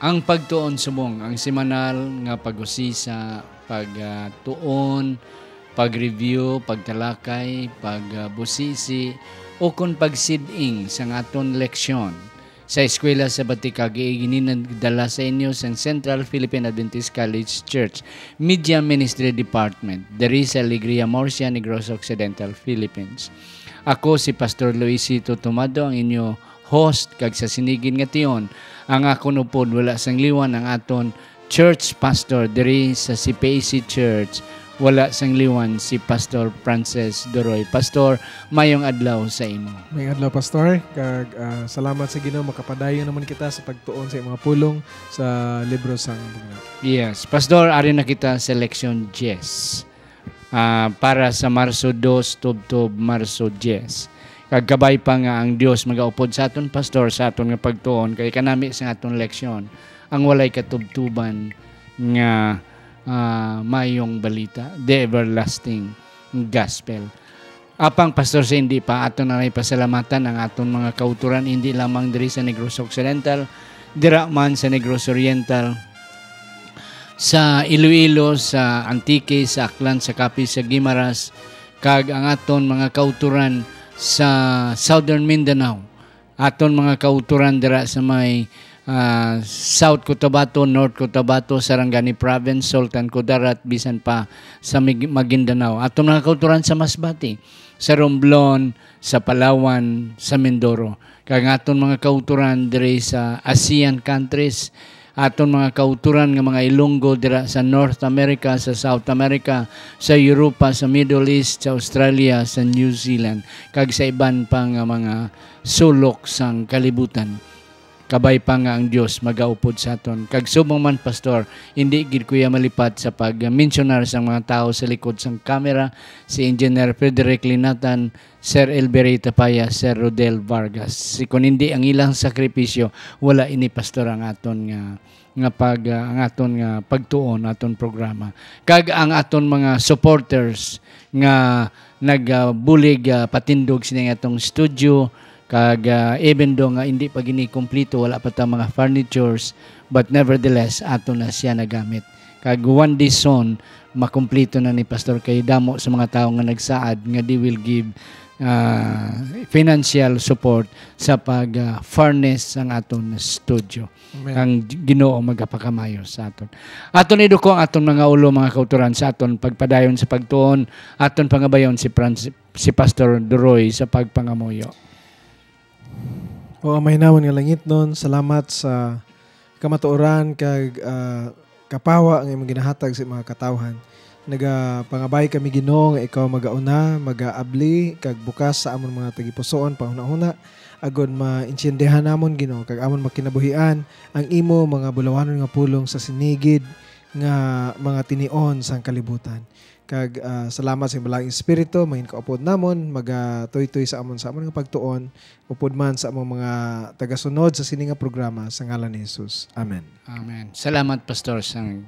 Ang pagtuon subong, ang semanal nga pag-usisa, pagtuon, pag-review, pagtalakay, pagbusisi, o kung pagsiding sa aton leksyon sa eskwela sa Batikag, gininadala sa inyo sa Central Philippine Adventist College Church Media Ministry Department, diri sa Alegria, Murcia, Negros Occidental, Philippines. Ako si Pastor Luisito Tomado, ang inyo host, kag sa sinigin nga tiyon, ang akon upod wala sang liwan ang aton church pastor diri sa CPAC Church, wala sang liwan si Pastor Frances Doroy. Pastor, mayong adlaw sa imo. Mayong adlaw, Pastor. Kag salamat sa Ginoo, makapadayon naman kita sa pagtuon sa mga pulong sa libro sang Bugna. Yes, Pastor, ari na kita sa leksyon 10. Para sa Marso 2, tubtob Marso 10. Kagkabay pa nga ang Dios magaupod sa aton, Pastor, sa aton nga pagtuon kay kanami sa aton leksyon ang walay katubtuban nga mayong balita, the everlasting gospel. Apang, Pastor, sa hindi pa aton na may pasalamatan ang aton mga kauturan, hindi lamang diri sa Negros Occidental, dira man sa Negros Oriental, sa Iloilo, sa Antique, sa Aklan, sa Capiz, sa Guimaras, kag ang aton mga kauturan sa Southern Mindanao, aton mga kauturan dira sa may South Cotabato, North Cotabato, Sarangani Province, Sultan Kudarat, bisan pa sa Maguindanao. Aton mga kauturan sa Masbate, sa Romblon, sa Palawan, sa Mindoro. Kag aton mga kauturan diri sa ASEAN countries, aton mga kauturan nga mga Ilonggo dira sa North America, sa South America, sa Europa, sa Middle East, sa Australia, sa New Zealand, kag sa iban pa nga mga sulok sang kalibutan. Kabay pa nga ang Dios magaupod sa aton. Kag subong man, Pastor, hindi gid kuya malipat sa pag-mentionar sa mga tao sa likod sang kamera, si Engineer Frederick Linatan, Sir Elberry Tapaya, Sir Rodel Vargas. Si kun hindi ang ilang sakripisyo, wala ini, Pastor, ang aton ang aton nga pagtuon, aton programa. Kag ang aton mga supporters nga nagbulig patindog sini atong studio, kag even do nga hindi pa gini kompleto, wala pa ta mga furnitures, but nevertheless ato na siya nagamit. Kag one day soon makumpleto na ni Pastor kay damo sa mga tao nga nagsaad nga they will give financial support sa pag-furnish ang aton studio. Amen. Ang Ginoo magapakamayo sa aton. Aton iduko ang aton mga ulo, mga kauturan sa aton pagpadayon sa pagtuon, aton pangabayon si Pastor Doroy sa pagpangamuyo. O may naman nga langit nun, salamat sa kamatuoran kag kapawa ang imong ginahatag sa mga katawhan. Nagapangabay kami Ginoo nga ikaw magauna, magaabli kag bukas sa amon mga tagipusoon panghuna-huna agon maintindihan namon Ginoo kag amon makinabuhian ang imo mga bulawanon nga pulong sa sinigid nga mga tinion sang kalibutan. Kag salamat sa Balaang Espiritu, mahin kaupod namon, magatoy-toy sa amon nga pagtuon, upod man sa among mga tagasunod sa sini nga programa sa ngalan ni Jesus. Amen. Amen. Salamat, Pastor, sang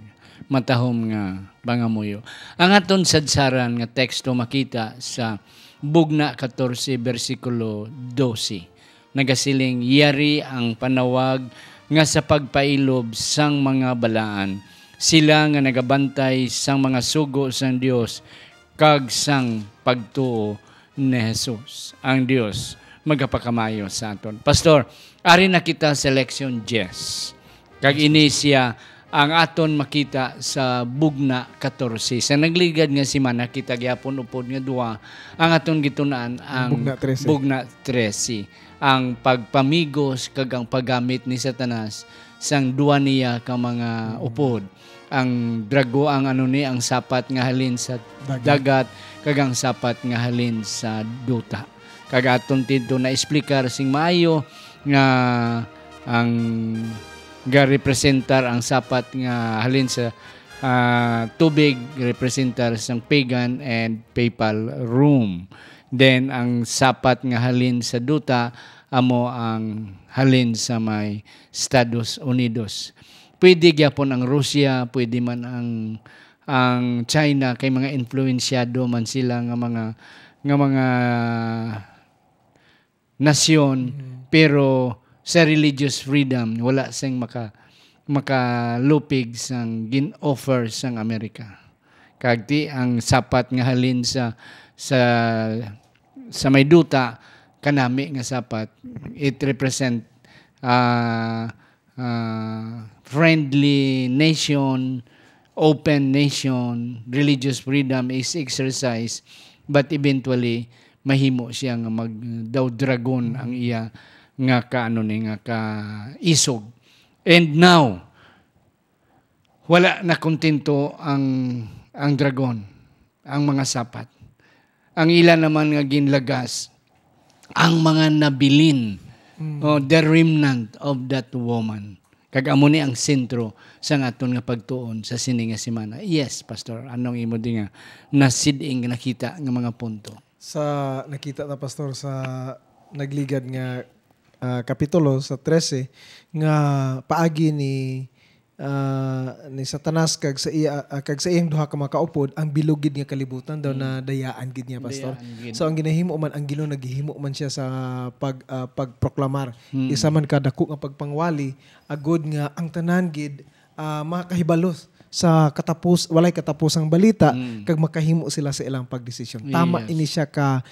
matahom nga pangamuyo. Ang aton sadsaran nga teksto makita sa Bugna 14 versikulo 12. Nagasiling, yari ang panawag nga sa pagpailob sang mga balaan. Sila nga nagabantay sang mga sugo sang Dios kag sang pagtuo ni Jesus. Ang Dios magapakamayo sa aton. Pastor, ari na kita sa leksyon 10. Kag ini siya ang aton makita sa Bugna 14. Sa nagligad nga semana kita gyapon upod nga duwa ang aton gitunaan ang Bugna 13. Ang pagpamigos kag ang paggamit ni Satanas sang duwa niya ka mga upod. Ang drago ang ang sapat nga halin sa dagat kag ang sapat nga halin sa duta. Kag aton tidto na explicar sing maayo nga ang representar ang sapat nga halin sa tubig, representar sang pagan and papal room. Then ang sapat nga halin sa duta amo ang halin sa may Estados Unidos. Pwede gyapon ang Russia, pwede man ang China kay mga influensyado man sila nga mga nasyon, pero sa religious freedom wala sing makalupig sang gin-offer sang Amerika. Kagti ang sapat nga halin sa may duta kanami nga sapat, it represent friendly nation, open nation, religious freedom is exercised, but eventually mahimo siya nga daw dragon ang iya nga ka isog. And now wala na kontento ang dragon, ang mga sapat. Ang ilan naman nga ginlagas ang mga nabilin, the remnant of that woman. Kag amo ni ang sentro sa aton nga pagtuon sa sini nga semana. Yes, Pastor, anong imo di nga nasiding nakita nga mga punto? Sa nakita ta Pastor sa nagligad nga kapitulo sa 13 nga paagi ni Satanas kag sa iyang duha ka makaupod ang bilugid nga kalibutan daw na dayaan gid niya Pastor. So ang ginahimo man ang Ginoo naghihimo man siya sa pagproklamar. Isa man kadako nga pagpangwali agud nga ang tanan gid makahibalos sa walay katapusang balita kag makahimo sila sa ilang pagdesisyon. Tama ini siya ka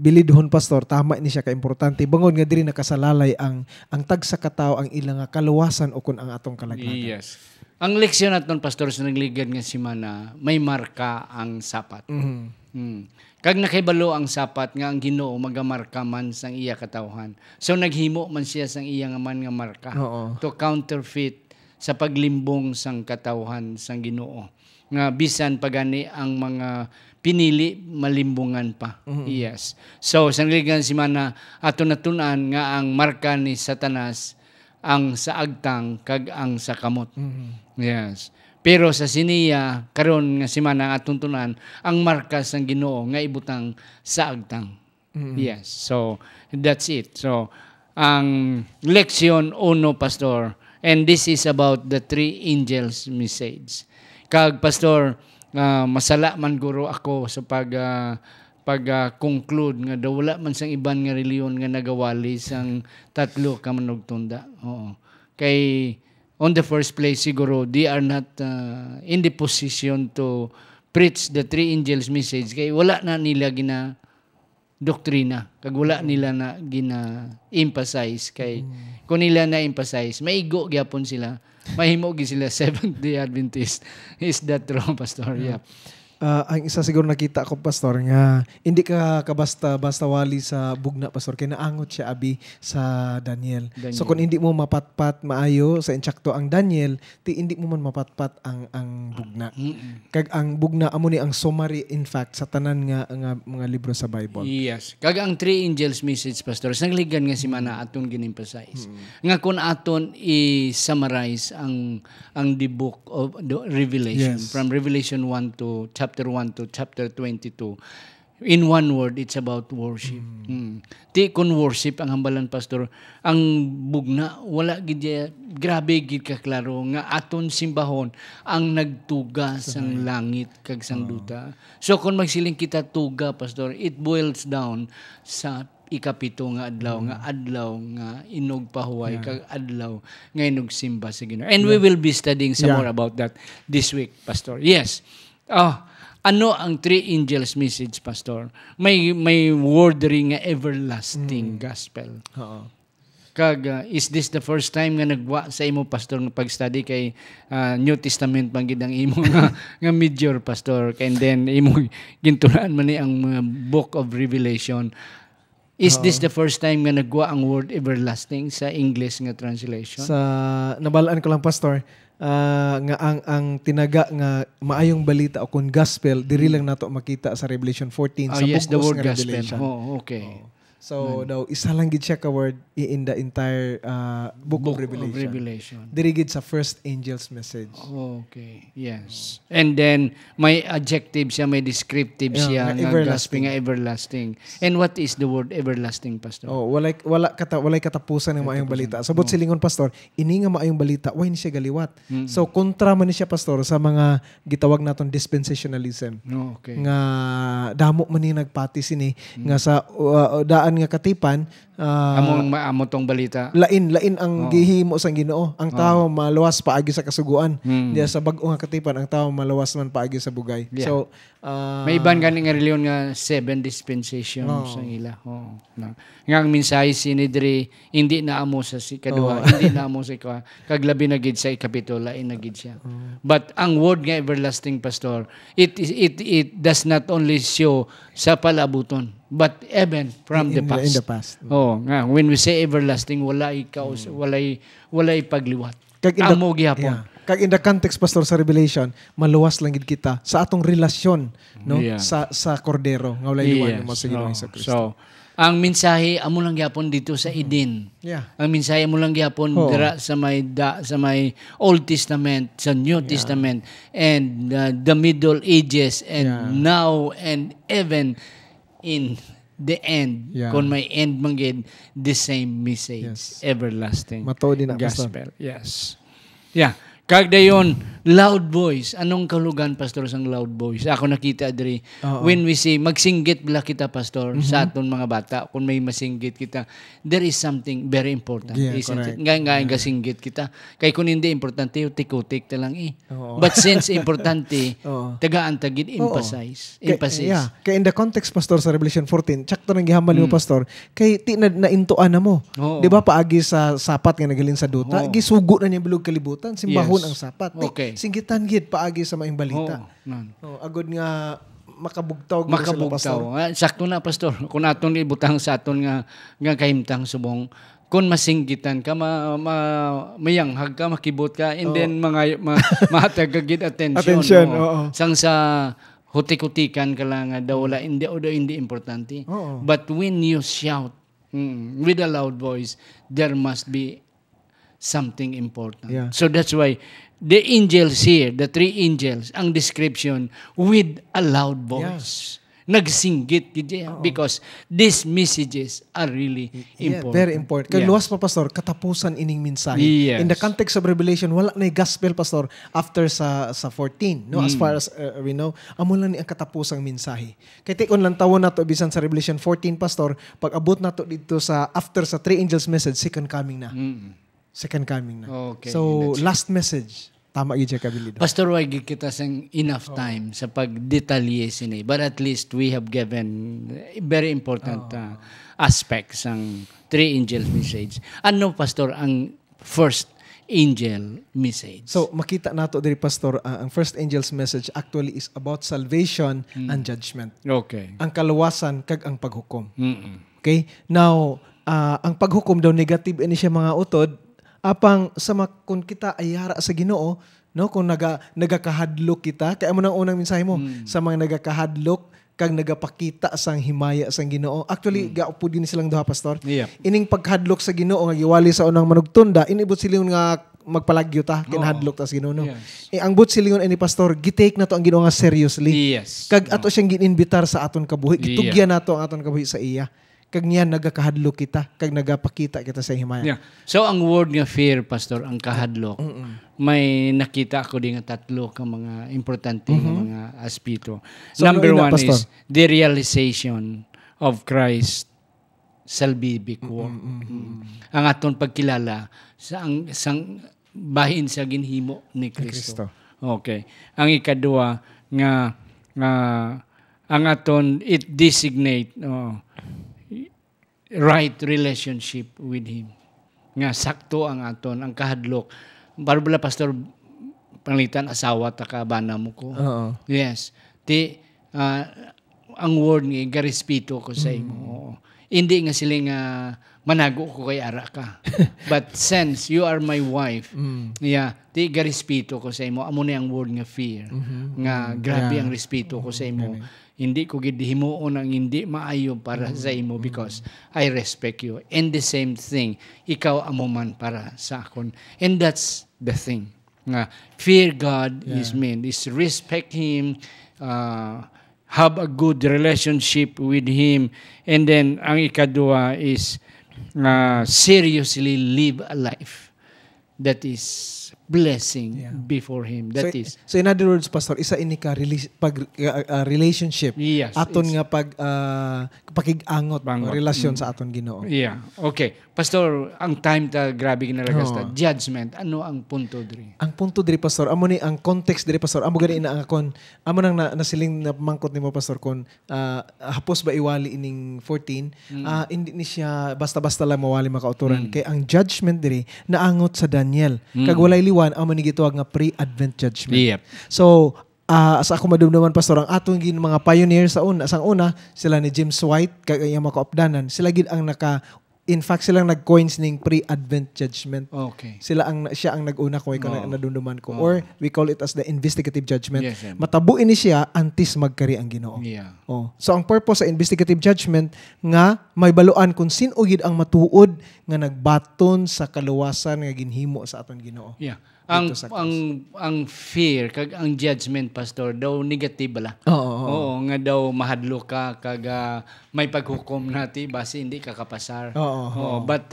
bilidhon Pastor, tama ni siya ka importante bangod nga diri nakasalalay ang tag sa katawo ang ilang kaluwasan o kun ang atong kalaglagan. Yes. Ang leksyon naton Pastor sa nagligad nga semana, may marka ang sapat. Kag nakahibalo ang sapat nga ang Ginoo magamarka man sang iya katawhan. So naghimo man siya sang iya nga man nga marka to counterfeit sa paglimbong sang katawhan sang Ginoo. Nga bisan pagani ang mga pinili malimbungan pa. Yes. So sa nagligad semana ato natunan nga ang marka ni Satanas ang sa agtang kag ang sa kamot. Yes. Pero sa siniya karon nga semana atong tunan ang marka sang Ginoo nga ibutang sa agtang. Yes. So that's it. So ang leksyon 1 Pastor, and this is about the three angels message. Kag Pastor, masala man guro ako sa pag-conclude nga daw wala man sang iban nga reliyon nga nagawali sang tatlo ka manugtunda. Oo. Kay on the first place siguro they are not in the position to preach the three angels message kay wala na nila gina doktrina kag wala nila na gina emphasize kay kung nila na emphasize maigo gyapon sila. Mahimo gi sila Seventh-day Adventist. Is that true, Pastor? Yeah. Ang isa siguro nakita ko Pastor nga hindi ka basta wali sa bugna Pastor kay naangot siya abi sa Daniel. So kung hindi mo mapatpat maayo sa insakto ang Daniel, hindi mo man mapatpat ang bugna. Kag ang bugna amo ni ang summary in fact sa tanan nga mga libro sa Bible. Yes. Kag ang three angels message Pastor, sangligan nga si mana aton gin-emphasize. Nga kun aton i-summarize ang the book of the Revelation from Revelation 1 to chapter 1 to chapter 22. In one word, it's about worship. Di kun worship ang hambalan Pastor, ang bugna wala gid grabe gid ka klaro nga aton simbahon ang nagtuga sang langit kag sang duta. So kun magsiling kita tuga Pastor, it boils down sa ikapito nga adlaw nga inog pahuway kag adlaw nga inog simba sa Ginoo. And we will be studying some more about that this week Pastor. Yes. Ano ang three angels message Pastor? May word ring nga everlasting gospel. Kag is this the first time nga nagwa sa imo Pastor nga pag-study kay New Testament man gid ang imo nga major Pastor, and then imo gintunan man ni ang book of Revelation. Is this the first time nga nagwa ang word everlasting sa English nga translation? Sa nabalaan ko lang Pastor, nga ang tinaga nga maayong balita o kun gospel diri lang nato makita sa Revelation 14 sa yes, the word nga gospel. Revelation. Okay. So daw isa lang gid siya ka word in the entire book of Revelation. Diri gid sa first angel's message. Okay. Yes. And then may adjective siya, may descriptive siya nga gospel nga everlasting. And what is the word everlasting Pastor? Walay katapusan ng maayong balita. Sabot silingon Pastor, ini nga maayong balita way ni siya galiwat. So kontra man ni siya Pastor sa mga gitawag naton dispensationalism. Okay. Nga damo man ni nagpati sini nga sa daan nga katipan Amo tong balita. lain ang gihimo sang Ginoo. Ang tao maluwas paagi sa kasuguan. Diya sa bag-o nga katipan, ang tao maluwas man paagi sa bugay. Yeah. So May iban gani nga reliyon nga 7 dispensations sa ila. Nga ang mensahe sinidri hindi na amo sa ikaduha, hindi na amo sa ikaduha. Kaglabi na gid sa ikapito, lain na gid siya. But ang word nga everlasting, pastor, it does not only show sa palabuton, but even from the past. In the past. Nga when we say everlasting, walay pagliwat. Amo gihapon. Kag in the context, pastor, sa Revelation, maluwas lang gid kita sa atong relasyon, no, sa Kordero nga walay liwan mo sa Ginoong Kristo. So ang mensahe amo lang gyapon dito sa Eden. Ang mensahe amo lang gyapon dira sa may Old Testament, sa New Testament, and the Middle Ages, and now and even in the end, kung may end man gid, the same message, everlasting Matuod din ang gospel. Yes. Kag dayon, loud voice. Anong kalugan, pastor, sang loud voice? Ako nakita diri. When we say, magsinggit bila kita, pastor, sa aton mga bata, kung may masinggit kita, there is something very important. Isn't it? Ngayon kasinggit kita. Kay kung hindi importante, utik-utik ta lang But since importante, tagaan tagid emphasize. Kay in the context, pastor, sa Revelation 14, tsak to nang gihambal mo, pastor, kay ti na intuan na mo. Di ba paagi sa sapat nga nagalin sa duta, gisugo na niya bilog kalibutan, simbahon ang sapat. Singgitan gid paagi sa maing balita. Agod nga makabugtaw. Sakto na, pastor. Kung aton ibutang sa aton nga kahimtang subong, kung masinggitan ka, mayanghag ka, makibot ka, and then mahatag gid attention. Sang sa hutik-hutikan ka lang daw wala hindi importante. But when you shout with a loud voice, there must be something important. So that's why the angels here, the 3 angels, ang description with a loud voice. Nagsinggit because these messages are really important. Very important. Kaya luwas pa, pastor, katapusan ining mensahe. In the context of Revelation, wala na gospel, pastor, after sa 14. No? As far as we know, amo lang ni ang katapusang mensahe. Kaya tikon lang tawon na to, bisan sa Revelation 14, pastor, pag abot na to dito sa after sa 3 angels message, second coming na. Second coming na. So, last message. Tama gid siya kabilido. Pastor, wag kita sang enough time sa pagdetalye sini. But at least we have given very important aspects ang 3 angels message. Ano, pastor, ang first angel message? So, makita nato diri, pastor, ang first angel's message actually is about salvation and judgment. Ang kaluwasan kag ang paghukom. Okay? Now, ang paghukom daw negative ini siya mga utod. Apang kung kita ayara sa Ginoo, no, kung nagakahadlok kita, kaya mo nang unang mensahe mo, sa mga nagakahadlok kag nagapakita sang himaya sang Ginoo. Actually, gaupod din silang duha, pastor. Ining paghadlok sa Ginoo nga giwali sa unang manugtunda, inibot silingon nga magpalagyo ta, kinahadlok ta sa Ginoo, no. Ang but silingon ini, pastor, gitake na to ang Ginoo nga seriously. Kag ato siyang gininbitar sa aton kabuhi, gitugyan nato ang aton kabuhi sa iya. Kag niya nagakahadlok kita, kag nagapakita kita sa himaya. So ang word nga fear, pastor, ang kahadlok, may nakita ako din nga 3 ka mga importante nga mga aspito. So, number 1 is the realization of Christ salvific work. Ang aton pagkilala sa sang bahin sa ginhimo ni Kristo. Ang ikadua nga ang aton it designate right relationship with Him. Nga sakto ang aton, ang kahadlok. Barbala, pastor, panglitan, asawa, takabana mo ko. Yes. Ang word nga, garespeto ko sa imo. Hindi nga sila nga manago ko kay ara ka. But since you are my wife, garespeto ko sa imo. Amo na ang word nga fear. Nga grabe ang respeto ko sa imo. Hindi ko gid himuon ang hindi maayo para sa imo because I respect you. And the same thing, ikaw amo man para sa akon. And that's the thing. Nga fear God is respect Him, have a good relationship with Him, and then ang ikadua is seriously live a life that is blessing before Him. That is. So in other words, Pastor, isa ini ka relationship. Yes. Aton nga pakig-angot relasyon sa aton Ginoo. Yeah. Okay. Pastor, ang time ta grabe ginalagas ta. Judgment. Ano ang punto diri? Ang punto diri, Pastor, amo ni ang context diri, Pastor. Amo gani ina akon. Amo nang nasiling na mangkot nimo, Pastor, kon hapos ba iwali ining 14, hindi ni siya basta-basta lang mawali makauturan. Kay ang judgment diri naangot sa Daniel. Kag walay liwan amo ni gituwag nga pre-advent judgment. Yep. So sa ako madumduman, Pastor, ang atong gin mga pioneers sa una sila ni James White kag iyang mga kaupdanan, sila gid ang in fact silang nag-coins ning pre-advent judgment. Okay. Siya ang nag-una ko nadumduman ko, or we call it as the investigative judgment. Yes, Matabo ini siya antes magkari ang Ginoo. Yeah. So ang purpose sa investigative judgment nga may baluan kung sino gid ang matuod nga nagbaton sa kaluwasan nga ginhimo sa aton Ginoo. Yeah. Ang fear kag ang judgment, Pastor, daw negative bala. Oo, nga daw mahadlo ka kag may paghukom nati base hindi ka kapasar. But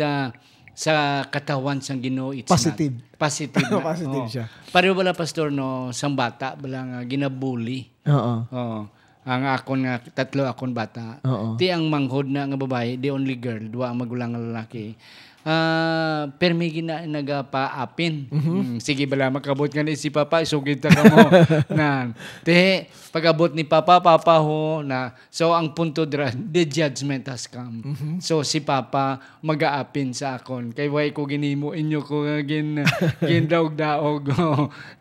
sa katawan sang Ginoo, it's positive. Not. Positive. Positive siya. Pareho bala, Pastor, no, sang bata bala nga ginabully. Ang akon nga tatlo akon bata. Ti ang manghod na nga babae, the only girl, duwa ang magulang nga lalaki. Permi gina nagapa-apin. Sige bala makabot nga ni si Papa, isugid ta kamo. Te pag-abot ni Papa ho na. So ang punto dira, the judgment has come. So si Papa mag-aapin sa akon. Kay way ko ginimo inyo ko gindaog-daog.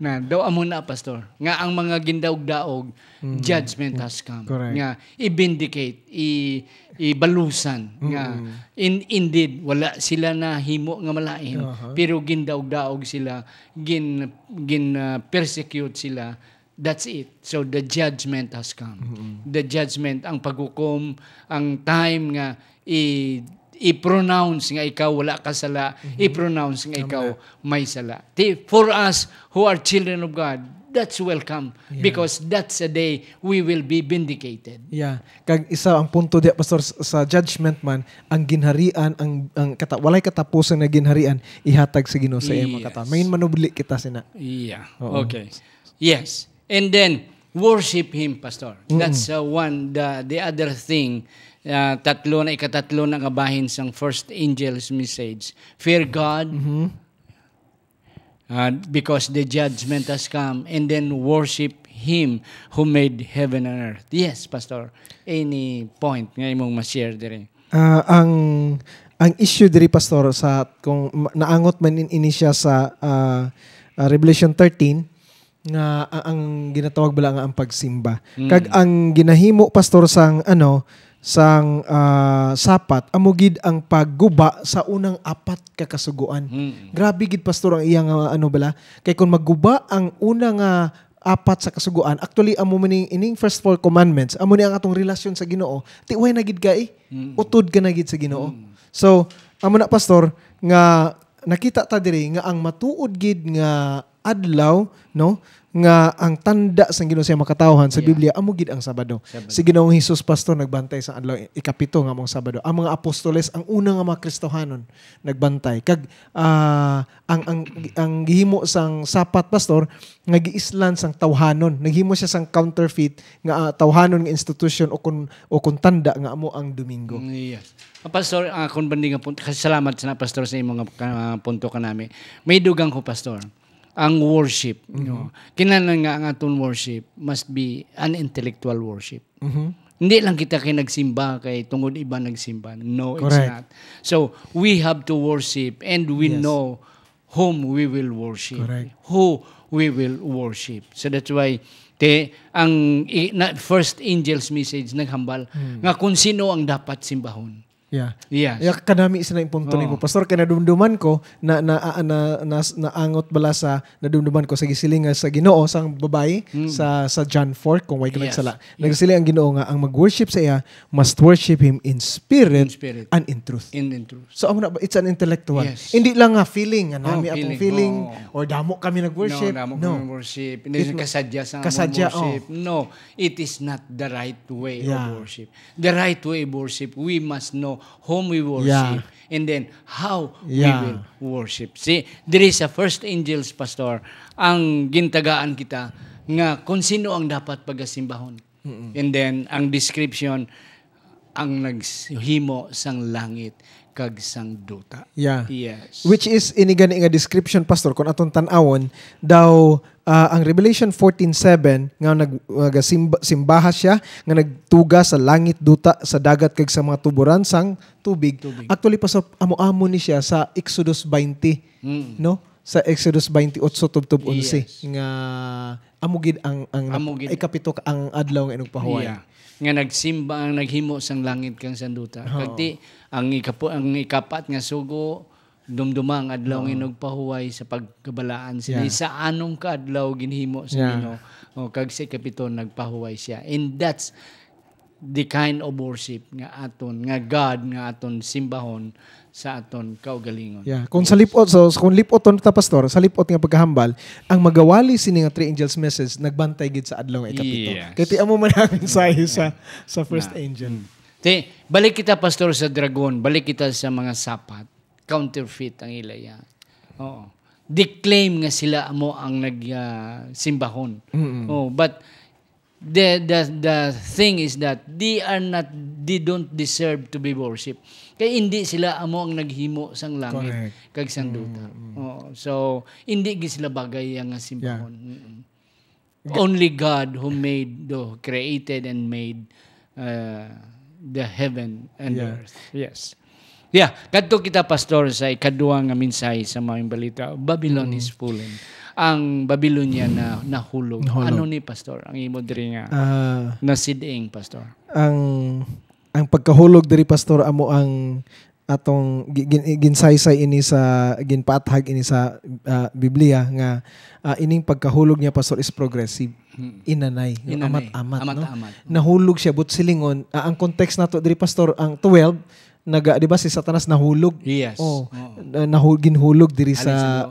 Na daw amo na, Pastor. Nga ang mga gindaog-daog, judgment has come. Correct. Nga i-vindicate, ibalusan nga indeed wala sila na himo nga malain, pero gindaog-daog sila, persecute sila. That's it. So the judgment has come. The judgment, ang paghukom, ang time nga i-pronounce nga ikaw wala ka sala, i-pronounce nga ikaw may sala. For us who are children of God, that's welcome, because that's a day we will be vindicated. Yeah. Kag isa ang punto di, Pastor, sa judgment man, ang ginharian, walay katapusan na ginharian, ihatag sa Ginoo sa iyang mga kataon. May manubli kita sina. Yeah. Okay. Yes. And then worship Him, Pastor. That's the other thing. Ikatatlo na nga bahin sang first angel's message. Fear God, because the judgment has come, and then worship Him who made heaven and earth. Yes, Pastor. Any point nga imong ma-share dire? Ang issue diri, Pastor, sa kung naangot man ini siya sa Revelation 13 nga ang ginatawag bala nga ang pagsimba. Kag ang ginahimo, Pastor, sang sapat amugid ang pagguba sa unang 4 ka kasuguan. Grabe gid, Pastor, ang iyang bala. Kay kung magguba ang unang 4 sa kasuguan, actually amo man ining first 4 commandments, amo ni ang atong relasyon sa Ginoo. Ti way na gid kay utod ka na gid sa Ginoo. So amo na, Pastor, nga nakita ta diri nga ang matuod gid nga adlaw, no, nga ang tanda sa Ginoo sa makatawhan sa Biblia amo gid ang Sabado. Si Ginoong Hesus, Pastor, nagbantay sa adlaw ikapito nga mong Sabado. Ang mga apostoles, ang una nga mga Kristohanon, nagbantay. Kag ang gihimo sang sapat, Pastor, nga giislan sang tawhanon. Naghimo siya sang counterfeit nga tawhanon nga institution o kun tanda nga amo ang Domingo. Yes. Pastor, akong banding nga punto. Salamat sa Pastor sa imong punto kanami. May dugang ko, Pastor. Ang worship, kinahanglan nga ang aton worship must be an intellectual worship. Hindi lang kita kay nagsimba kay tungod iba nagsimba. No, it's not. So we have to worship, and we know whom we will worship. Who we will worship. So that's why ang first angel's message naghambal nga kung sino ang dapat simbahon. Yeah. Yes. Kanami isa na yung punto nimo, Pastor, kay nadumduman ko naangot bala sa nadumduman ko sa gisiling sa Ginoo sang babae sa John 4 kung way ganag sala. Nagsiling ang Ginoo nga ang mag-worship sa iya must worship Him in spirit and in truth. In truth. So it's an intellectual. Yes. Hindi lang nga feeling, nami atong feeling or damo kami nag-worship. No, kami worship. Hindi kasadya sa worship. No, it is not the right way of worship. The right way of worship, we must know whom we worship. And then, how we will worship. See, there is a first angels, Pastor, ang gintagaan kita nga kung sino ang dapat pagasimbahon. And then, ang description, ang naghimo sang langit kag sang duta. Yeah. Yes. Which is inigani nga description, Pastor, kung atong tan-awon daw ang Revelation 14:7 nga simbaha siya nga nagtuga sa langit, duta, sa dagat kag sa mga tuburan sang tubig. Actually, Pastor, amo-amo ni siya sa Exodus 20, no? Sa Exodus 28 tubtob 11 nga amugid ang ikapito ang adlaw nga inugpahuway. Yeah. Nga nagsimba ang naghimo sang langit kang sanduta. Kagdi ang ikapat nga sugo dumduma ang adlaw nga nagpahuway sa pagkabalaan sila sa anong kaadlaw ginhimo sa Ginoo. Kag sa ikapito nagpahuway siya. And that's the kind of worship nga aton nga God nga aton simbahon sa aton kaugalingon. Yeah, kung sa lipot kung lipot ta, Pastor, sa lipot nga pagkahambal, ang magawali sini nga three angels message nagbantay gid sa adlaw nga ikapito. Kay ti amo man ang mensahe sa first angel. Balik kita, Pastor, sa dragon, balik kita sa mga sapat, counterfeit ang ilaya. Oo. Declaim nga sila mo ang nagsimbahon. But the thing is that they don't deserve to be worshipped. Kaya hindi sila amo ang naghimo sang langit kag sang duta. So hindi gid sila bagay ang simbahon. Only God who created and made the heaven and earth. Yes. Yeah, kadto kita, Pastor, sa ikaduha nga mensahe sa mga balita. Babylon is fallen. Ang Babylonia na nahulog. Ano ni, Pastor? Ang imo diri nga nasiding, Pastor. Ang pagkahulog diri, Pastor, amo ang atong ginsaysay ini sa ginpaathag ini sa Biblia nga ining pagkahulog niya, Pastor, is progressive. Inanay. Amat-amat. No? Nahulog siya but silingon. Ang context nato diri, Pastor, ang 12 di ba si Satanas nahulog? Yes. Ginhulog diri sa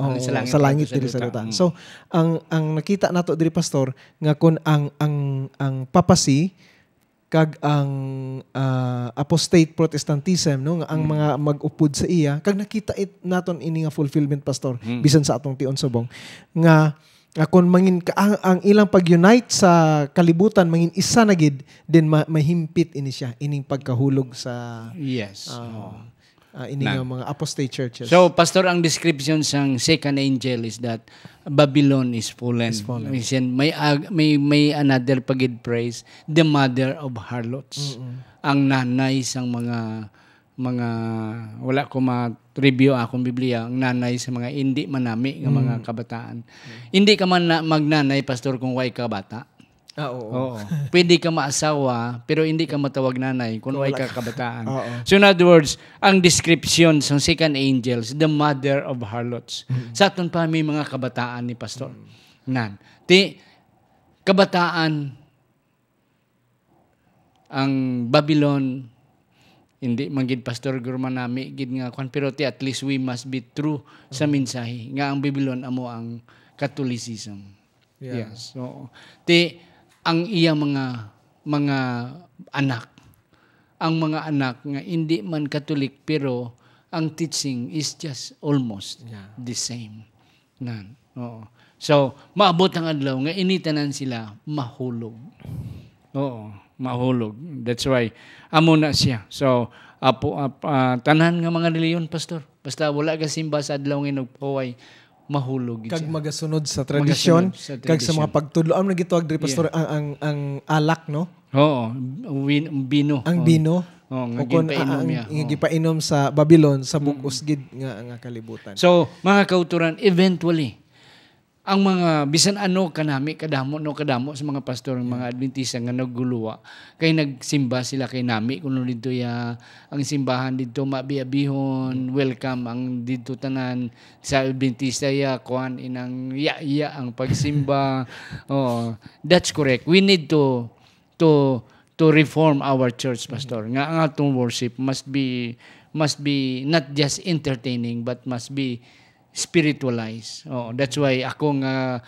langit diri sa duta. So ang nakita nato diri, Pastor, nga kun ang papasi kag ang apostate Protestantism, no, nga ang mga mag-upod sa iya kag nakita naton ini nga fulfillment, Pastor, bisan sa atong tion subong nga kung mangin ang ilang pag-unite sa kalibutan mangin isa na gid then mahimpit ini siya ining pagkahulog sa ini nga mga apostate churches. So, Pastor, ang description sang second angel is that Babylon is fallen. May another pagid praise, the mother of harlots. Ang nanay sang mga wala ko ma-review akong Biblia, ang nanay sa mga hindi manami ng mga kabataan. Hindi ka man magnanay, Pastor, kung way ka bata. Oo. Pwede ka maasawa, pero hindi ka matawag nanay kung way ka kabataan. So in other words, ang description sa second angels, the mother of harlots. Sa aton pa may mga kabataan ni Pastor. Kabataan, ang Babylon, hindi magid, Pastor, gurmanami gid nga kwan, pero at least we must be true sa mensahe nga ang Babylon amo ang Catholicism. Yes. So ang iya mga anak, ang mga anak nga hindi man Catholic pero ang teaching is just almost the same. So maabot ang adlaw nga initanan sila mahulog. Mahulog. That's why amo na siya. So tanan nga mga reliyon, Pastor, basta wala ka simba sa adlaw nga nagpaway, mahulog kag magasunod sa tradisyon, kag sa mga pagtudlo. Ang nagituag diri, Pastor, ang alak, no? Bino. Ang bino. Nga gipainom niya. Gipainom sa Babylon sa bug-os gid nga kalibutan. So mga kauturan, eventually ang mga bisan ano kanami kadamo sa mga pastor, mga Adventista nga nagguluwa kay nagsimba sila kay nami kuno didto ang simbahan didto mabiabihon, welcome ang didto tanan sa Adventista kuan inang ang pagsimba. That's correct. We need to reform our church, Pastor. Nga ang atong worship must be not just entertaining but must be spiritualize. That's why ako nga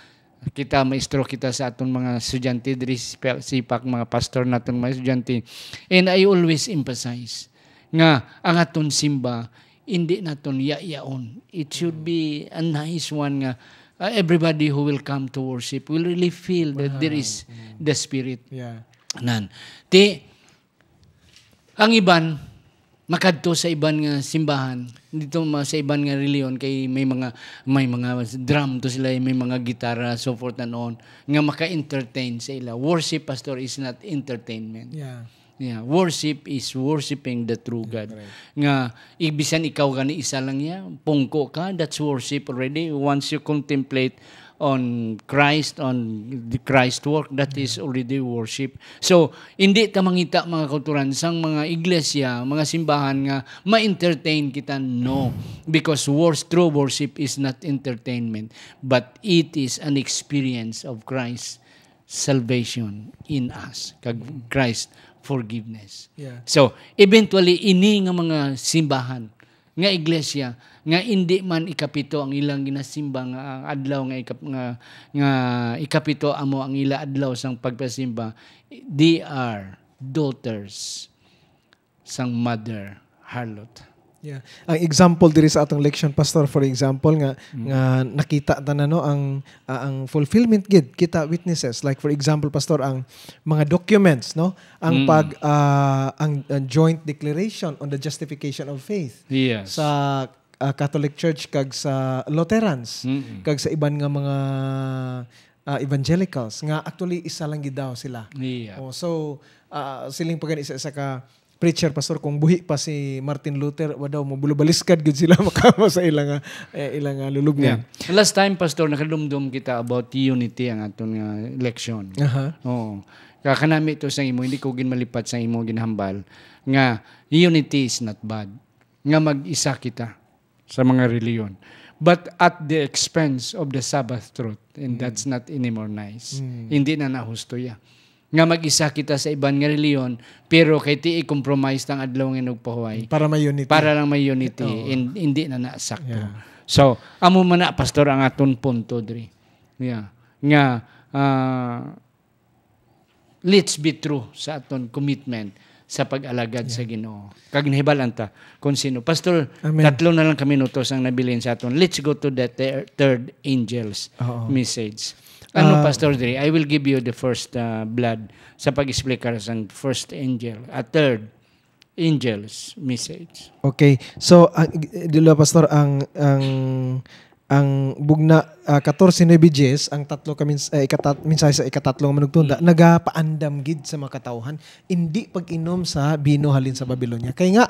maestro kita sa aton mga estudyante diri sipak mga pastor naton mga estudyante. And I always emphasize nga ang aton simba hindi naton yayaon. It should be a nice one nga everybody who will come to worship will really feel that there is the Spirit. Yeah. Nan. Ang iban, makadto sa iban nga simbahan, dito sa iban nga reliyon, kay may mga drum to sila, may mga gitara, so forth and on, nga maka-entertain sa ila. Worship, pastor, is not entertainment. Yeah. Yeah, worship is worshiping the true God. Right. Nga, ibisan ikaw gani isa lang niya, pungko ka, that's worship already. Once you contemplate on Christ, on the Christ work, that is already worship. So, hindi ta mangita mga kauturan sang mga iglesia, mga simbahan nga ma-entertain kita, no. Because true worship is not entertainment, but it is an experience of Christ's salvation in us. Kag Christ forgiveness. Yeah. So, eventually, ini nga mga simbahan, nga iglesia, nga hindi man ikapito ang ilang ginasimba nga ang adlaw nga ikapito amo ang ila adlaw sang pagpasimba, they are daughters sang mother harlot. Yeah. Ang example diri sa atong leksyon, pastor, for example nga nakita ta na no ang fulfillment gid kita witnesses, like for example, pastor, ang mga documents, no, ang ang joint declaration on the justification of faith. Yes. Sa Catholic Church kag sa Lutherans kag sa iban nga mga evangelicals nga actually isa lang gid daw sila. Yeah. So siling pagani isa ka preacher, pastor, kung buhi pa si Martin Luther, wadaw mo bulubaliskad gud sila makamo sa ilang lulubngan. Yeah. Last time, pastor, nakadumdum kita about unity ang aton nga leksyon. Oo. Kakanami ito sa imo, hindi ko ginmalipat sa imo ginhambal nga unity is not bad. Nga mag-isa kita sa mga reliyon. But at the expense of the Sabbath truth, and that's not anymore nice. Hindi na nahusto ya. Nga mag-isa kita sa ibang nga reliyon, pero kay ti i-compromise tang adlaw nga nagpahuway. Para may unity. Para lang may unity, and hindi na nasakto. Yeah. So, amo man na, pastor, ang aton punto diri. Yeah. Nga, let's be true sa aton commitment sa pag-alagad sa Ginoo. Kag nahibalan ta kung sino. Pastor, Amen. 3 na lang kaminutos ang nabilin sa aton. Let's go to the third angel's message. Ano, Pastor Dre? I will give you the first blood sa pag-explicar sa first angel, third angel's message. Okay. So, dilo, pastor, ang bugna 14:9, ang tatlo ka mensahe sa ikatatlong manugtunda, nagapaandam gid sa mga katawhan, hindi pag-inom sa bino halin sa Babylonia. Kay nga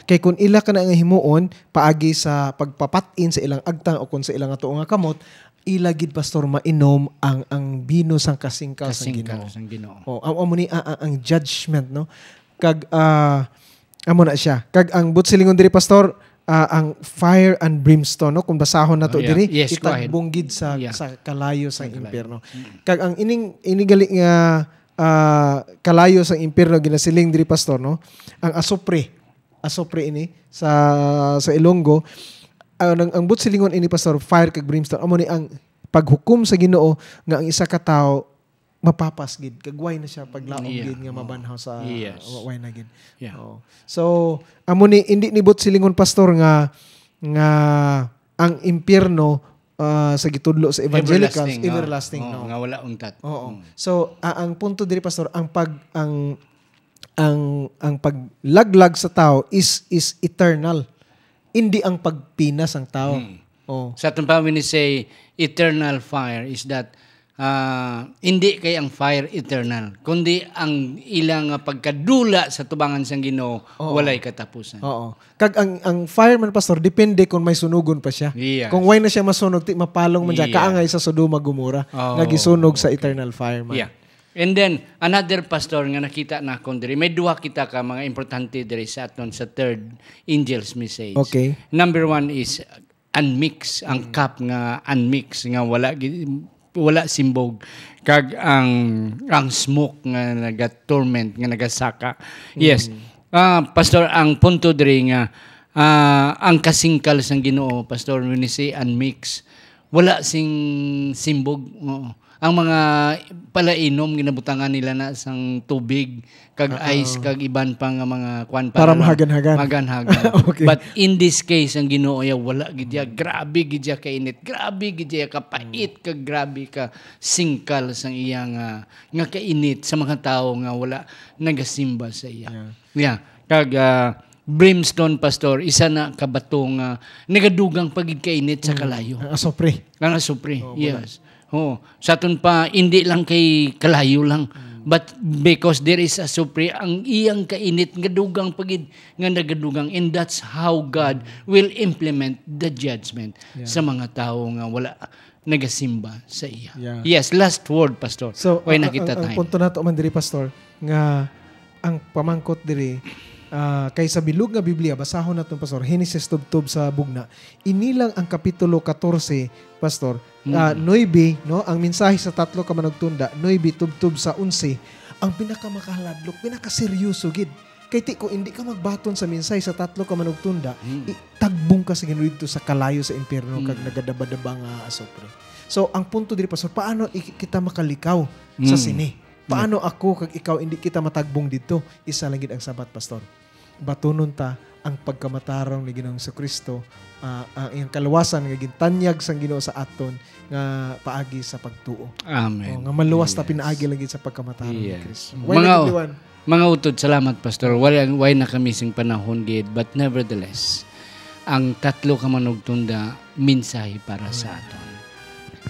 kay kun ila kana nga himuon paagi sa pagpapatin sa ilang agtang o kun sa ilang ato nga kamot, ila gid, pastor, mainom ang bino sang kasingkal sang Ginoo. Amo ni ang judgment, no. Kag amo na siya. Kag ang butsilingon diri, pastor, ang fire and brimstone, no, kung basahon na to diri, itagbunggid sa kalayo sa impierno. Kag ang inigali nga kalayo sa impierno ginasiling diri, pastor, no, ang asopre ini sa Ilonggo, ang butsilingon ini, pastor, fire kag brimstone, amo ni ang paghukom sa Ginoo nga ang isa ka tawo mapapas gid, kag way na siya paglaom gid nga mabanhaw sa way na gid. So amo ni hindi ni butsilingon, pastor, nga ang impierno sa gitudlo sa evangelicals everlasting, no, nga wala untat. So ang punto diri, pastor, ang paglaglag sa tao is eternal. Hindi ang pagpinas ang tao. Sa itong pa, when you say eternal fire, is that hindi kay ang fire eternal, kundi ang ilang pagkadula sa tubangan sang Ginoo, walay katapusan. Kag ang fireman, pastor, depende kung may sunugon pa siya. Yes. Kung way na siya masunog, mapalong man siya, kaangay sa Sodoma Gomora, nagisunog sa eternal fire man. Yeah. And then, another, pastor, nga nakita na akong diri, may duha kita ka mga importante diri sa aton sa third angel's message. Okay. Number 1 is unmix, ang cup nga unmix, nga wala simbog. Kag ang smoke nga naga-torment, nga nagasaka. Yes. Pastor, ang punto diri nga, ang kasingkal sang Ginoo, pastor, when you say unmix, wala sing simbog. ang mga palainom ginabutangan nila na sang tubig kag ice kag iban pa nga mga kwan Para mahagan-hagan. Okay. But in this case ang Ginoo wala gid ya, grabe gid ya kainit, grabe gid ya kapait kag grabe ka singkal sang iya nga kainit sa mga tawo nga wala nagasimba sa iya. Yeah. Kag brimstone, pastor, isa na kabato nga nagadugang pagid kainit sa kalayo. Ang asopre. Ang asupre, yes. Sa aton pa, hindi lang kay kalayo lang. But because there is a supre, ang iyang kainit, gadugang pagid, nga nagadugang. And that's how God will implement the judgment sa mga tao nga wala nagasimba sa iya. Yes, last word, pastor. So, why nakita ang tayo? punto nato man diri, pastor, nga ang pamangkot diri, kay sa bilog nga Biblia, basahon naton, pastor, Genesis tubtob sa bugna. Inilang ang kapitulo 14, pastor, 9, no, ang mensahe sa tatlo ka manugtunda, 9 tubtob sa 11, ang pinakamakaladlok, pinakaseryoso gid. Kay ti ko hindi ka magbaton sa mensahe sa tatlo ka manugtunda, tagbong ka sa Ginoo dito sa kalayo sa impyerno kag nagadaba-daba nga asopre. So ang punto diri, pastor, paano kita makalikaw sa sini? Paano ako kag ikaw hindi kita matagbong dito? Isa lang gid ang sabat, pastor. Batunon ta ang pagkamatarong ni Ginoong Kristo, ang iyang kaluwasan nga gintanyag sang Ginoo sa aton nga paagi sa pagtuo. Amen. Nga maluwas ta pinaagi lang gid sa pagkamatarong ni Kristo. Mga utod, salamat, pastor. Why na kami sing panahon gid, but nevertheless, ang tatlo ka manugtunda mensahe para sa aton.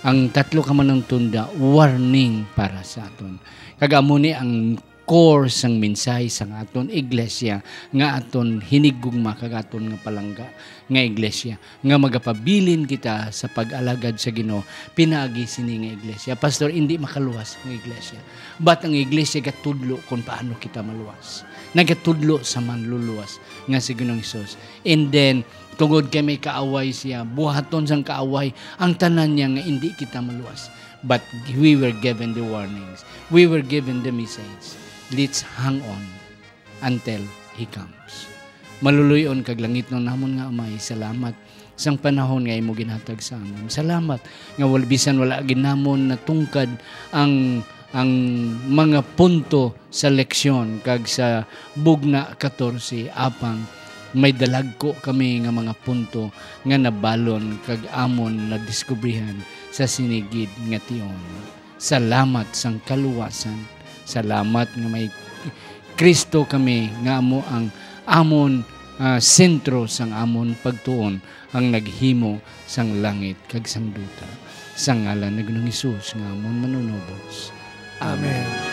Ang tatlo ka manugtunda warning para sa aton. Kagamo ni ang core sang mensahe sang aton iglesia nga aton hinigugma kag aton nga palangga nga iglesia nga magapabilin kita sa pag-alagad sa Ginoo pinaagi sini nga iglesia. Pastor, hindi makaluwas ang iglesia, but ang iglesia gatudlo kung paano kita maluwas, nagatudlo sa manluluwas nga si Ginoong Hesus. And then tungod kay may kaaway siya, buhaton sang kaaway ang tanan niya nga hindi kita maluwas, but we were given the warnings, we were given the message. Let's hang on until He comes. Maluluyon kag langit no namon nga Amay, salamat sang panahon nga imo ginhatag sa amon. Salamat nga bisan wala ginamon natungkad ang mga punto sa leksyon kag sa bugna 14 apang may dalagko kami nga mga punto nga nabalon kag amon na diskubrihan sa sinigid nga tion. Salamat sang kaluwasan. Salamat nga may Kristo kami nga amo ang amon sentro sang amon pagtuon, ang naghimo sang langit kag sang duta. Sa ngalan ng Ginoong Hesus nga amon manunobos. Amen.